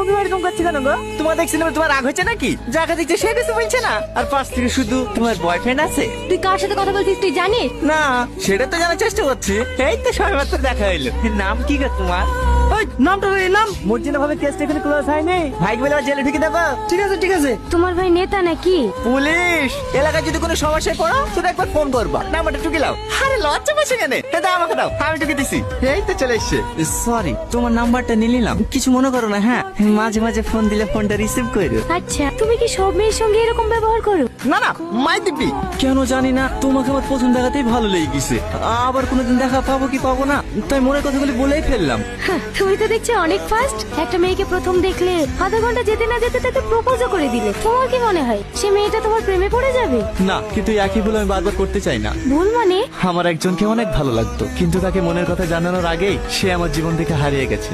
তুমি এরকম করছো কেন গো? তোমার দেখছিলাম তোমার রাগ হয়েছে নাকি? যাকে দেখছে সে কিছু বলছে না, আর পাশ থেকে শুধু তোমার বয়ফ্রেন্ড আছে। তুই কার সাথে কথা বলছিস তুই জানিস? না, সেটা তো জানার চেষ্টা করছি। এই তো সবেমাত্র দেখা হইলো। নাম কি গো তোমার? ওই নামটা এলাম, মর্জিনা ভাবে কেসটা এখানে ক্লোজ হয়নি। ভাইকে বলে আবার জেলে ঢুকে দেবো। ঠিক আছে ঠিক আছে। তোমার ভাই নেতা নাকি? পুলিশ। এলাকায় যদি কোনো সমস্যায় পড়ো শুধু একবার ফোন করবা, নাম্বারটা টুকে লাও। আরে লজ্জা পাচ্ছে কেন? দাও আমাকে দাও, আমি টুকে দিছি। এই তো চলে এসছে। সরি, তোমার নাম্বারটা নিয়ে নিলাম, কিছু মনে করো না। হ্যাঁ, মাঝে মাঝে ফোন দিলে ফোনটা রিসিভ করো। আচ্ছা, তুমি কি সব মেয়ের সঙ্গে এরকম ব্যবহার করো? না না, মাই দিব্যি। কেন জানি না, তোমাকে আমার প্রথম দেখাতেই ভালো লেগে গেছে। আবার কোনোদিন দেখা পাবো কি পাবো না, তাই মনের কথাগুলি বলেই ফেললাম। হ্যাঁ, তুমি তো দেখছি অনেক ফাস্ট। একটা মেয়েকে প্রথম দেখলে আধা ঘন্টা যেতে না যেতে তাকে প্রপোজও করে দিলে। তোমার কি মনে হয় সে মেয়েটা তোমার প্রেমে পড়ে যাবে? না, কিন্তু একই ভুল আমি বারবার করতে চাই না। ভুল মানে? আমার একজনকে অনেক ভালো লাগতো, কিন্তু তাকে মনের কথা জানানোর আগেই সে আমার জীবন থেকে হারিয়ে গেছে।